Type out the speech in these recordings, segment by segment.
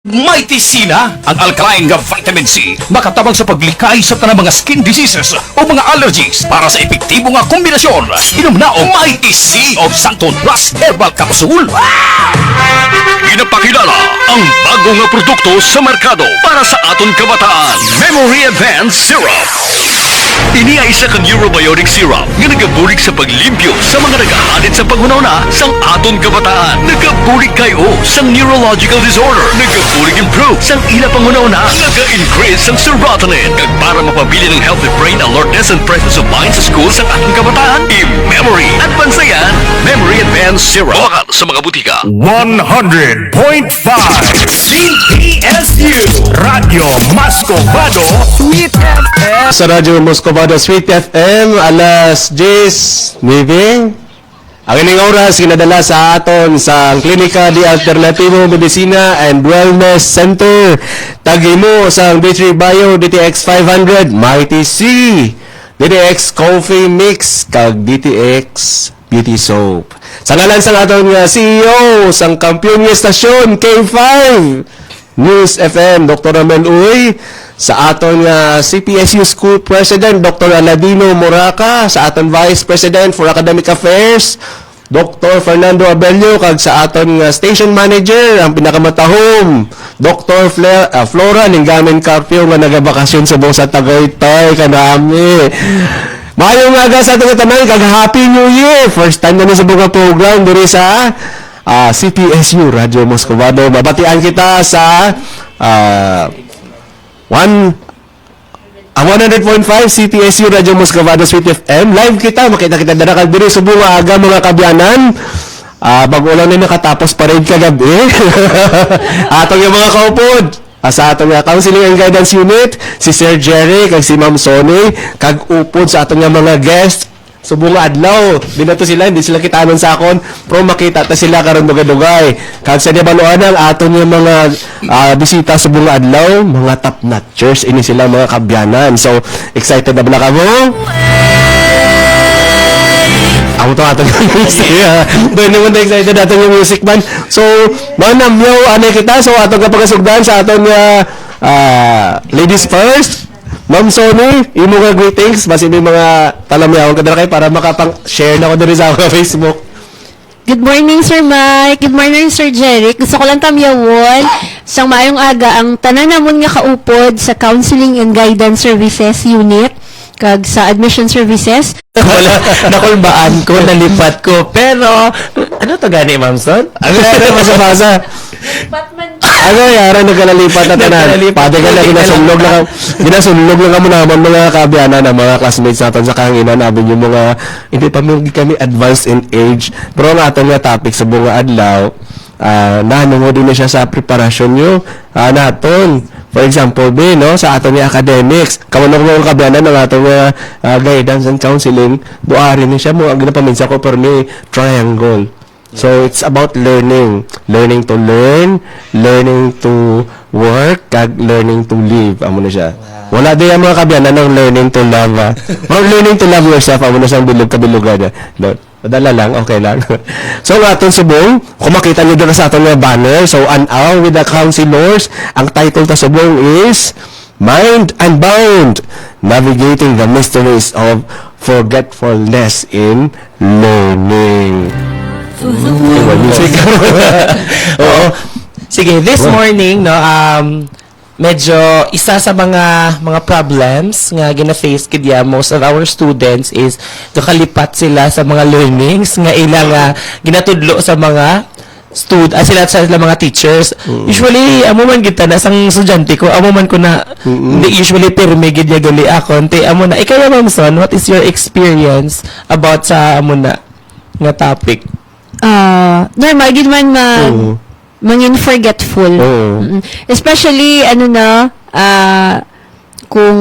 Mighty C na ang alkaline nga vitamin C makatabang sa paglikay sa tanang mga skin diseases o mga allergies para sa epektibo nga kombinasyon. Inom na o Mighty C of Santon Plus Herbal Capsule. Pinapakilala ang bagong nga produkto sa merkado para sa aton kabataan. Memory Advanced Syrup. Ini ay isa ka neurobiotic syrup nga nagabulig sa paglimpyo sa mga nagahalit sa paghunaw sang aton kabataan. Nagabulig kayo sang neurological disorder. Nagabulig improve sang ila panghunaw Naga-increase sang serotonin. Kag para mapabili ng healthy brain alertness and presence of mind sa school sang aton kabataan. I-Memory Advance yan. Memory Advanced Syrup. Bawakan sa mga butika. 100.5 CPSU Radio Mascovado Sweet FM. Sa Radyo Moscovado Sweet FM, alas 10:09. Ang ining oras kinadala sa aton sa Klinika di Alternativo Medicina and Wellness Center. Tagimo sa B3 Bio DTX 500 Mighty C, DTX Coffee Mix kag DTX Beauty Soap. Sa ngalan sa aton nga CEO sang Kampiyon nga Estasyon K5 News FM, Dr. Ramel Uy, sa aton nga CPSU School President, Dr. Aladino Moraca, sa aton Vice President for Academic Affairs, Dr. Fernando Abelio, kag sa aton nga Station Manager, ang pinakamatahom, Dr. Flora Ninggamen Carpio, nga nagabakasyon sa buong sa Tagaytay, kanami. Mayong aga sa ating tanan, kag Happy New Year! First time na sa buong program, diri sa CPSU Radio Moscovado. Mabatian kita sa 100.5 CPSU Radio Moscovado Sweet FM. Live kita, makita kita dara diri sa buong aga mga kabyanan. Bago lang na nakatapos parade kagabi. Atong yung mga kaupod. Sa atong nga Counseling and Guidance Unit, si Sir Jerry, kag si Ma'am Sonny, kag upod sa atong nga mga guests. So bunga adlaw, di na to sila, hindi sila kitanon sa akon, pero makita ta sila karon dugay-dugay. Kag sa dibaluan ang aton yung mga bisita sa bunga adlaw, mga top notchers ini sila mga kabyanan. So excited na ba na kamo? Ako to aton yung music. Doon naman na excited aton yung music man. So, manamyaw anay kita. So aton kapag-asugdan sa aton ladies first. Ma'am Sonny, imo nga greetings, basi may mga talamyawan ka dara kay para makapang-share na ko diri sa akong Facebook. Good morning, Sir Mike. Good morning, Sir Jeric. Gusto ko lang tamyawon sang maayong aga ang tanan namon nga kaupod sa Counseling and Guidance Services Unit kag sa Admission Services. Wala, nakulbaan ko, nalipat ko. Pero, ano to gani, Ma'am Son? Ano na masa-masa? Ano yara nagkalalipat na tanan? Pati ka na ginasunlog lang kamo naman mga kabyanan na mga classmates natin sa kanginan namin yung mga hindi pa kami advanced in age. Pero ang aton nga topic sa bunga adlaw, nanungo din na siya sa preparasyon nyo naton. For example, no, sa aton nga academics, kamanong mga kabyanan ng aton nga guidance and counseling, buari na siya mo, ang ginapaminsa ko per may triangle. So, it's about learning. Learning to learn, learning to work, kag learning to live. Amo na siya. Wala din ang mga kabyanan ng learning to love. Or learning to love yourself. Amo na siyang bilog-kabilugan. Madala lang, okay lang. So, aton subong, kung makita nyo doon sa aton nga banner, so, an hour with the counselors, ang title ta subong is Mind Unbound, Navigating the Mysteries of Forgetfulness in Learning. Music. Oo. Sige, this morning, no, medyo isa sa mga problems nga gina-face kidya most of our students is kalipat sila sa mga learnings nga ilang ginatudlo sa mga sila sa mga teachers. Usually, amo man kita na sang estudyante ko, amo man ko na hindi usually pirmi gid niya gali ako. Amo na ikaw, Ma'am Son, what is your experience about sa amo na nga topic? Normal, gid man mangin forgetful. Especially, kung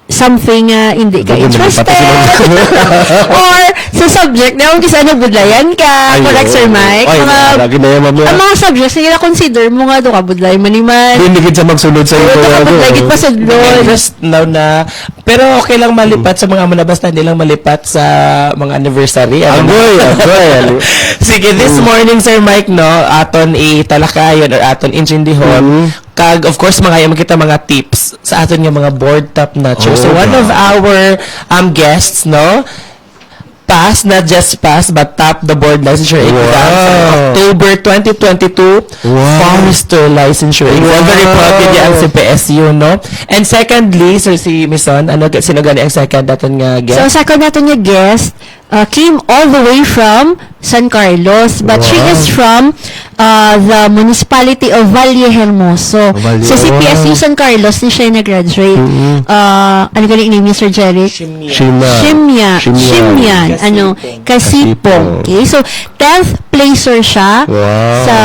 something hindi ka interested or Sa subject, naman kasi ano, budlayan ka. Correct, Sir Mike? Ay, lagi na yan, ma'am. Ang mga subjects na nila consider mo nga doon ka, budlay maniman. Hindi sa magsunod sa iyo. Ito ka, budlay, git pa sa doon. Just now na, pero okay lang malipat sa mga amo na basta hindi lang malipat sa mga anniversary. Agoy. Sige, this morning, Sir Mike, no, aton italakayon or aton intindihon. Kag, of course, mga makita mga tips sa aton nga mga board top notcher. So, one of our guests, no, pass, not just pass, but top the board licensure exam sa October 2022 Forester licensure exam. Very proud yun yan si PSU, no? And secondly, Sir si Mison, sino gani ang second natin nga guest? So, second natin yung guest came all the way from San Carlos, but she is from the municipality of Valle Hermoso. So, si PSU San Carlos, ni siya nag-graduate. Ano galing name niya, Sir Jeric? Shimya. Ano, Kasipong. Okay, so 10th placer siya sa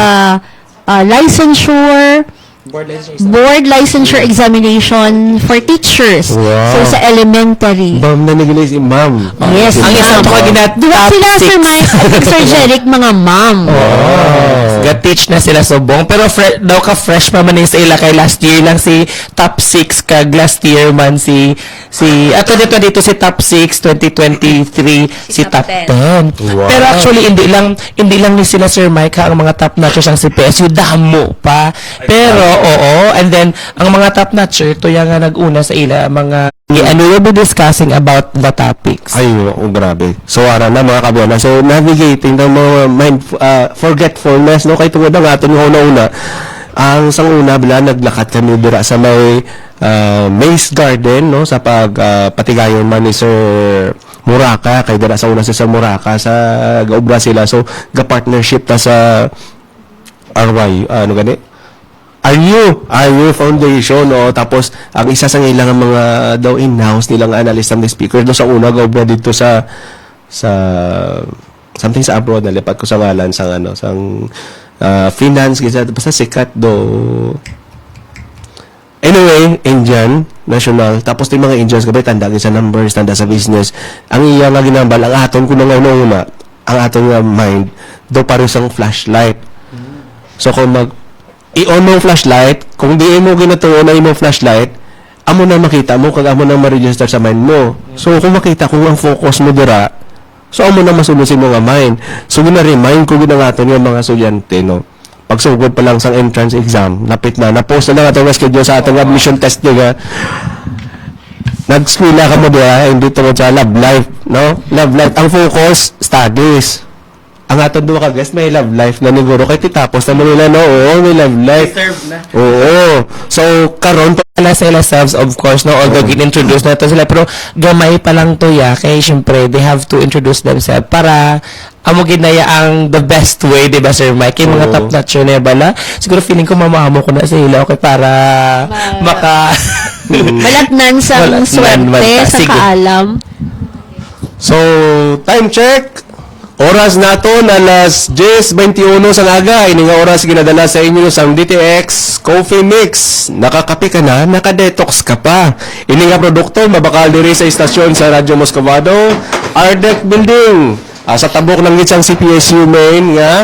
licensure board licensure examination for teachers. So sa elementary. Ma'am na nagilay si ma'am. Yes, Ang isang mga Diba sila, Sir Mike, at Sir Jeric, mga ma'am. Ga-teach na sila subong. Pero daw ka-fresh pa man sa ila kay last year lang si top 6 kag last year man si 2022 si top 6, 2023 si top 10. Pero actually hindi lang ni sila Sir Mike ang mga top notchers ang si PSU damo pa. Pero oo, and then ang mga top notcher to yang nga nag-una sa ila mga and we will be discussing about the topics. Ay, grabe. So, ara na mga kabuana. So, navigating ng mga forgetfulness, no? Kaya tungod na nga, ito yung una-una. Ang sang una, bila, naglakat kami dira sa may Maze Garden, no? Sa patigayon man ni Sir Muraka. Kaya dira sa una sa Muraka, sa gaubra sila. So, ga-partnership ta sa RY, ano gani? RU Foundation, no? Tapos ang isa sa ilang mga daw in-house nilang analyst ng speaker do sa una gaubra dito sa something sa abroad, nalipat ko sa ngalan sang finance kasi basta sikat do. Anyway, Indian national, tapos yung mga Indians gabi tanda sa numbers, tanda sa business. Ang iya nga ginambal ang aton kuno nga una, ang aton nga mind do paro sang flashlight. So kung i-on mo flashlight, kung di mo ginatuon na imong flashlight, amo na makita mo, kag amo na ma-register sa mind mo. So, kung makita kung ang focus mo dira, so amo na masulusin mo nga mind. So, gina-remind ko ginangaton yung mga estudyante, no? Pagsugod pa lang sa entrance exam, napit na, na-post na lang atong schedule sa atong admission test nyo, nag-skwila ka mo dira, hindi tungod sa love life, no? Love life. Ang focus, studies. Ang aton duha ka guys, may love life na niguro kay titapos na nila, no? Oo, may love life. Deserve na. Oo. So, karon Wala sa selves, of course, no? Although in-introduce na to sila, pero gamay pa lang to ya, kaya syempre, they have to introduce themselves para amo ginaya ang the best way, di ba, Sir Mike? Yung mga top notcher na bala, siguro feeling ko mamahamo ko na sa ila, okay, para maka... Malatnan sa Malatnan, swerte, sa sige. kaalam. So, time check. Oras nato na alas 10:21 sa aga. Ini nga oras ginadala sa inyo sang DTX Coffee Mix. Nakakape ka na, naka-detox ka pa. Ini nga produkto mabakal diri sa istasyon sa Radyo Moscovado, Ardec Building. Sa tabok ng gitsang CPSU main nga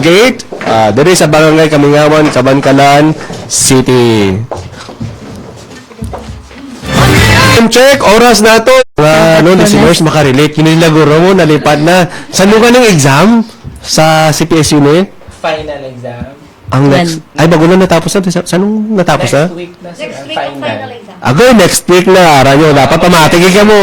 gate, diri sa Barangay Kamingawan, Kabankalan City. Time check, oras na to. Listeners, makarelate. Kinila guro mo, nalipad na. Saan mo ka ng exam? Sa CPSU na Final exam. Ang next, ay bago na natapos na. Saan natapos na? week na sila, final. Agoy, next week na. Aranyo, dapat pamatigig ka mo.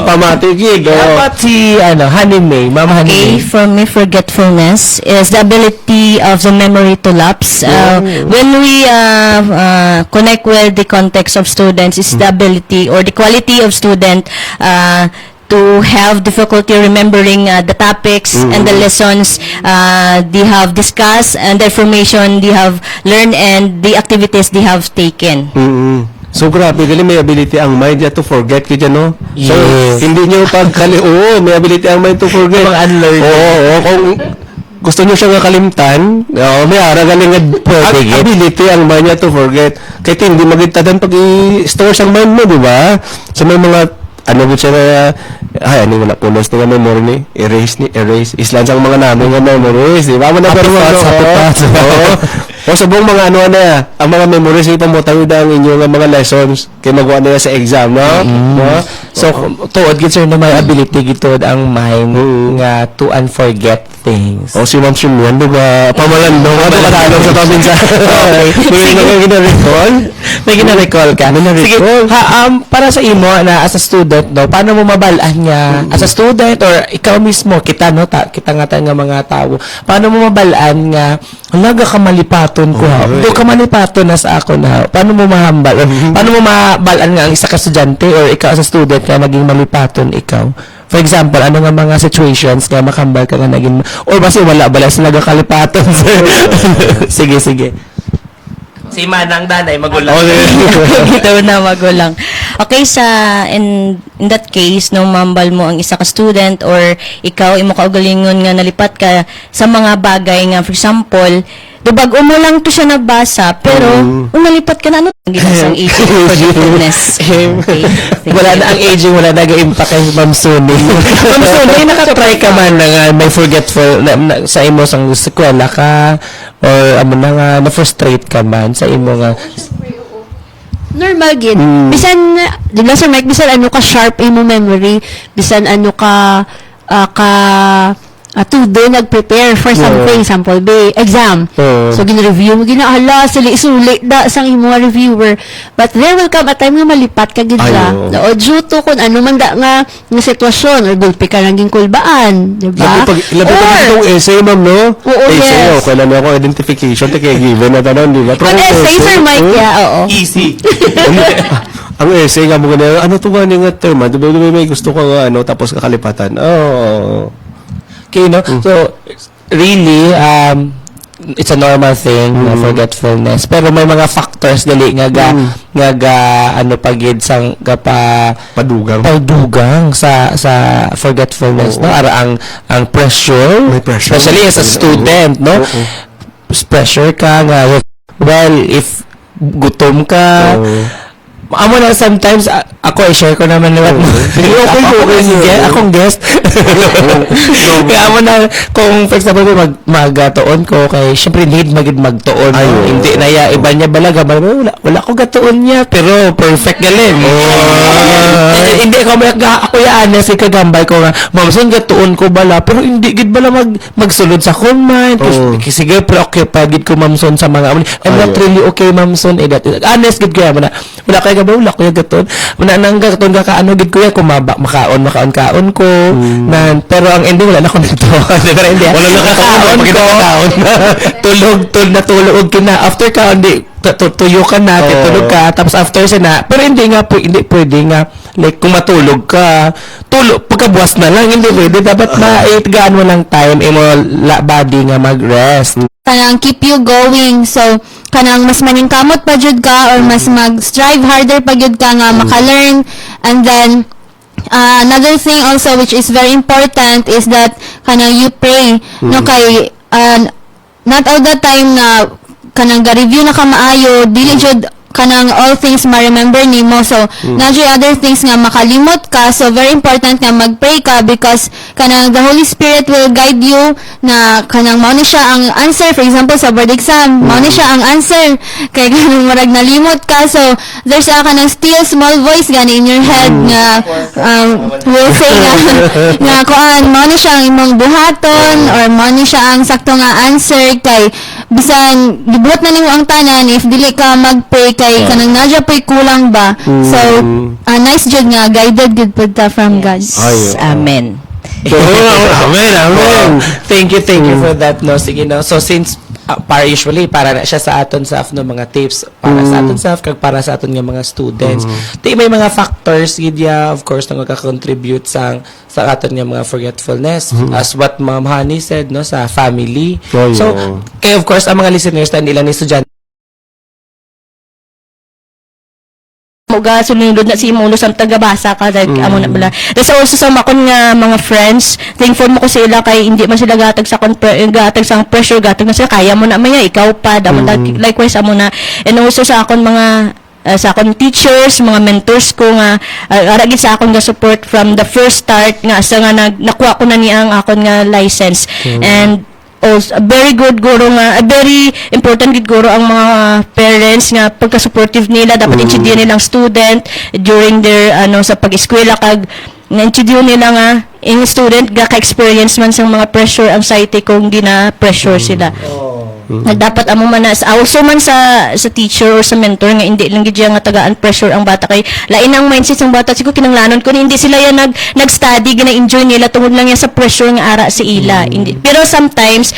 Pamatigig. Dapat si, Honey May, Ma'am Honey Okay, May. for me, forgetfulness is the ability of the memory to lapse. When we connect with the context of students, is the ability or the quality of student to have difficulty remembering the topics and the lessons they have discussed and the information they have learned and the activities they have taken. So, grabe, gali may ability ang mind niya to forget kaya, no? So, Yes. hindi niyo oo, may ability ang mind to forget. Mga unlearned. Oo, kung gusto niyo siya nga kalimtan, may ara galing nga ability ang mind niya to forget. Kaya hindi magitadan pag i-store sa mind mo, di ba? So, may mga ano gud siya na ay ano wala pulos nga memory ni erase islan sang mga namin nga memories di ba mo na Happy pero thoughts, happy thoughts. o sa buong mga ano na ang mga memories ito mo tayo ang inyong mga lessons kay magawa nila sa exam no no So, tuod gid sir na may ability gitod ang mind nga to unforget things. o si Ma'am Shimyan do ba pamalan do nga kadalong sa probinsya Okay. may gina-recall May gina-recall ka. Sige, para sa imo na as a student, no, paano mo mabalaan nga as a student or ikaw mismo, kita no, kita nga tayo nga mga tao, paano mo mabalaan nga halaga ka malipaton ko ha? Do ka malipaton na sa ako na. Paano mo mahambal? Paano mo mabalaan nga ang isa ka estudyante or ikaw as a student nga naging malipaton ikaw? For example, ano nga mga situations nga makambal ka nga naging or basi wala sila nga kalipaton sir? Sige. Si Manang Danay magulang. Ito na magulang. Okay, in that case, no, mambal mo ang isa ka student or ikaw, imo kaugalingon nga nalipat ka sa mga bagay nga, for example, dubag mo lang to siya nabasa, pero nalipat ka na, ano, hindi na sa aging forgetfulness. Okay. Wala na ang aging, wala na impact kay Ma'am Suni. Ma'am Suni, nakatry ka man na nga may forgetful sa imo sang eskwela ka or amo na nga na-frustrate ka man sa imo nga Normal gid. Bisan, di ba Sir Mike, bisan ano ka sharp imo memory, bisan ano ka tudo nag-prepare for something, sample B, exam. So, gina-review mo, ginahala, suli da sang imo reviewer. But there will come a time nga malipat ka gid ka. O, due to kung ano man da nga sitwasyon, or gulpi ka naging kulbaan, di ba? labi pag itong essay ma'am no Oo, essay yes. o kailan ako identification te kay given na tanan di ba Ang essay, Sir Mike, oo. easy. ang essay nga mo ganun ano to ba nga term di ba may gusto ko nga ano tapos kakalipatan Okay, no? So, really, it's a normal thing, forgetfulness. Pero may mga factors dali nga ano pagid sang padugang sa forgetfulness, no? Ara ang pressure, May pressure. especially as a student, no? Pressure ka nga, well, if gutom ka, amo na sometimes ako i-share ko naman naman akong guest kaya amo na kung for example magtuon ko kay syempre need magtuon hindi na ya iba niya balaga wala ko gatuon niya pero perfect galing hindi ako ya honest kagambay ko nga ma'am son gatuon ko bala pero hindi gid bala magsulod sa comment sige preoccupied gid ko ma'am son sa mga I'm not really okay ma'am son honest gid kaya wala kay wala ko yung gaton. Wala nang gaton ka ano gid ko ya makaon ko. Pero ang ending wala na ko nito. Pero hindi. Wala na kakaon ko. Tulog kina after ka hindi tuyo ka na, tulog ka tapos after siya na. Pero hindi pwede nga like kung matulog ka, pagkabuwas na lang hindi pwede dapat maitgaan mo lang time imo body nga mag-rest. Kanang keep you going. So, kanang mas maningkamot pa jud ka or mas mag-strive harder pa jud ka nga maka-learn. And then, another thing also which is very important is that kanang you pray. No, kay, not all the time na kanang ga-review na ka maayo, dili jud kanang all things ma-remember nimo. So, nadyo other things nga makalimot ka. So, very important nga mag-pray ka because kanang the Holy Spirit will guide you na kanang mao ni siya ang answer. For example, sa board exam, mao ni siya ang answer. Kaya kanang marag nalimot ka. So, there's a kanang still small voice gani in your head nga will say nga kuan, mao ni siya ang imong buhaton or mao ni siya ang sakto nga answer kay bisan gibuhat na nimo ang tanan if dili ka mag-pray kay kanang nadya po'y kulang ba. So, nice jud nga guided gud pud ta from God. Amen. amen Thank you for that no. Sige no. So since usually para na siya sa aton sa no mga tips para sa aton sa kag para sa aton nga mga students. May mga factors gidya of course nga ka-contribute sa aton nga mga forgetfulness as what Ma'am Honey said no sa family. So kay of course ang mga listeners na nila ni estudyante Muga sunod na si Mulo sa tagabasa ka like amo na bala. There's also sa makon nga mga friends, thankful mo ko sila kay hindi man sila gatag sa pressure gatag na sila kaya mo na maya ikaw pa damo likewise amo na and also sa akon mga sa akong teachers, mga mentors ko nga ara gid sa akong nga support from the first start nga asa nga nakuha ko na niya ang akon nga license. And also, a very good guro nga, a very important good guro ang mga parents nga pagka-supportive nila, dapat intindihan nilang student during their sa pag-eskwela kag na-introduce nila nga yung student ka-experience man sa mga pressure, anxiety kung gina-pressure sila. Na dapat amo man na also man sa teacher or sa mentor nga hindi lang gid nga tagaan pressure ang bata kay lain ang mindset ng bata siguro kinanglanon ko hindi sila yan nag-study gina-enjoy nila tungod lang yan sa pressure nga ara sa ila. Hindi, pero sometimes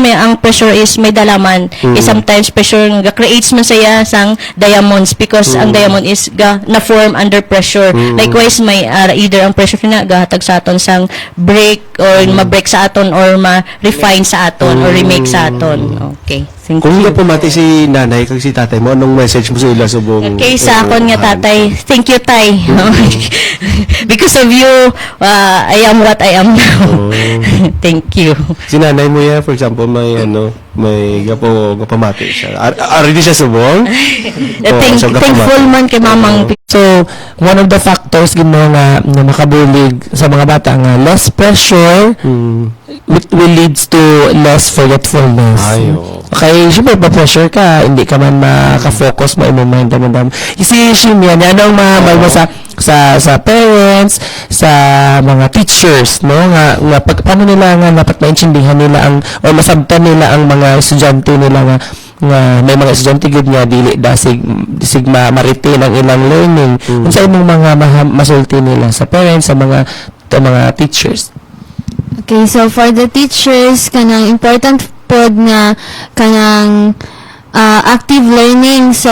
ang pressure is may dalaman. Sometimes pressure nga creates man saya sang diamonds because ang diamond is na form under pressure. Likewise may either ang pressure na gahatag sa aton sang break or ma-break sa aton or ma-refine sa aton or remake sa aton. Okay. Thank Kung you. nga pumati si nanay kag si tatay mo, anong message mo sa ila subong? Okay, sa akon nga tatay, thank you, tay. Because of you, I am what I am now. Thank you. Si nanay mo ya, for example, may gapamati siya. Already siya subong? So, Thankful man kay mamang. So, one of the factors gino nga na makabulig sa mga bata nga less pressure will leads to less forgetfulness. Okay, syempre pa-pressure ka, hindi ka man makaka-focus mo imong mind damdam. You see, Shimyan, anong mahabal mo sa parents, sa mga teachers, no? Nga paano nila nga dapat maintindihan nila ang o masabtan nila ang mga estudyante nila nga may mga estudyante gud nga dili sig ma-retain ang ilang learning. Unsa imong mga masulti nila sa parents, sa mga teachers? Okay, so for the teachers, kanang important pod nga kanang active learning. So,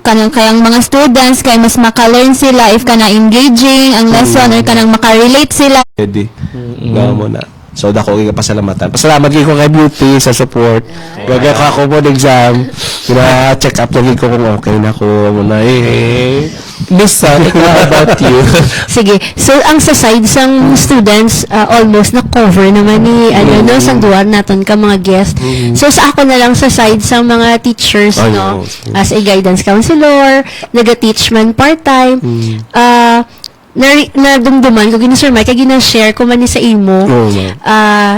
kayang mga students, kay mas maka-learn sila if kanang engaging ang lesson or kanang maka-relate sila. Ready. Gawa mo na. So, dako kay pasalamatan. Pasalamat gyud ko kay Beauty sa support. Gagay ko ako mo exam. Check up lagi ko kung okay na ko muna Miss Son, what about you? Sige. So, ang sa side sang students, almost na-cover naman ni, sang duwan naton ka mga guest. So, sa ako na lang sa side sang mga teachers, no? As a guidance counselor, naga-teach man part-time, nadumduman ko gina Sir Mike, kaya gina-share ko man ni sa imo.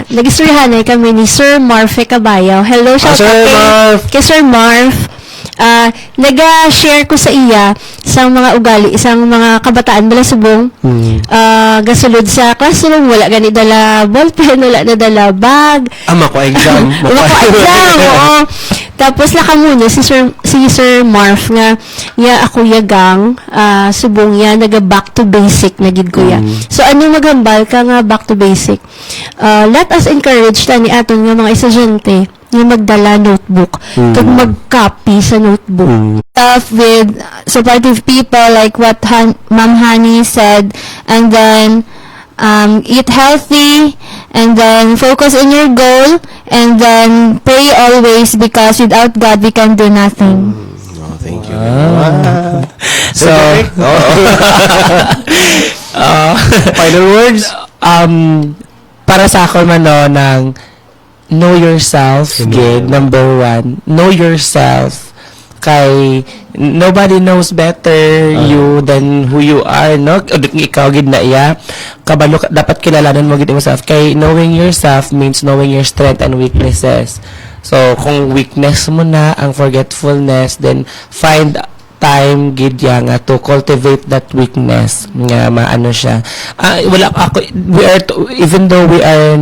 Nag-istoryahanay kami ni Sir Marfe Cabayaw. Hello, shout Sir out Marf! kay Sir Marf. Naga-share ko sa iya sa mga ugali, isang mga kabataan bala subong. Gasulod sa classroom, wala gani dala ballpen, wala na dala bag. Ama ko exam. Exam, oo. Tapos nakamuna si Sir Marf nga ako yagang subong ya naga back to basic na gid ko ya. So ano maghambal ka nga back to basic? Let us encourage tani aton nga mga estudyante nga magdala notebook kag mag-copy sa notebook. Stuff with supportive people like what Ma'am Honey said, and then eat healthy, and then focus on your goal, and then pray always because without God we can do nothing. Thank you. So, final words? Para sa ako man ng know yourself, gid, number 1. Know yourself. Kay nobody knows better you than who you are, no? Ikaw gid na iya. Kabalo dapat kilalanan mo gid yourself. Kay knowing yourself means knowing your strength and weaknesses. So, kung weakness mo na ang forgetfulness, then find time gid nga to cultivate that weakness nga maano siya. Wala ako even though we are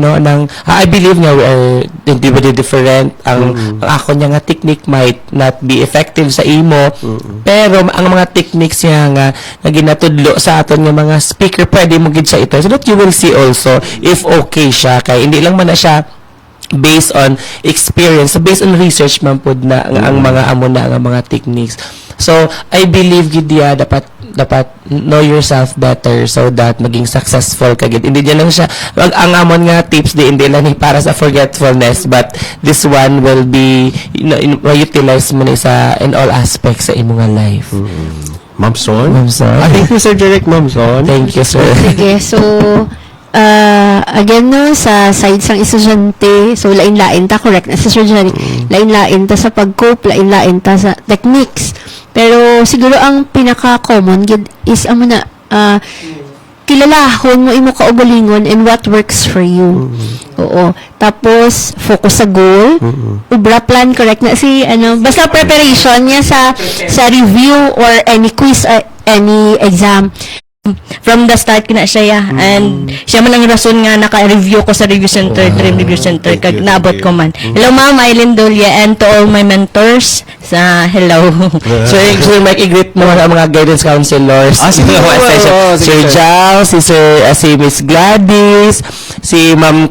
I believe nga we are individually different. Ang ako nga technique might not be effective sa imo, pero ang mga techniques niya nga ginatudlo sa aton nga mga speaker pwede mo gid siya ito so that you will see also if okay siya kay hindi lang man na siya based on experience, so based on research man pod na ang mga amo na nga mga techniques. So I believe gid dapat know yourself better so that maging successful ka gid. Hindi lang siya ang amon nga tips hindi lang ni para sa forgetfulness, but this one will be utilize mo ni sa in all aspects sa imong life. Ma'am Son? Ma'am Son. Thank you, Sir Derek, Ma'am Son. Thank you, sir. Sige, so again no, sa side sang estudyante, so lain-lain ta, correct na si Sir Jeric, lain-lain ta sa pag-cope, lain-lain ta sa techniques. Pero siguro ang pinaka-common gid is amo na kilalahon mo imo kaugalingon and what works for you. Oo. Tapos focus sa goal. Ubra plan, correct na si basta preparation niya sa review or any quiz or any exam. From the start kina siya and siya man ang rason nga naka-review ko sa review center, dream review center kag naabot ko man. Hello ma'am Eileen Dolia and to all my mentors sa hello. So Mike, i-greet mo ang mga guidance counselors. sige. Sir Jal, si Miss Gladys, si Ma'am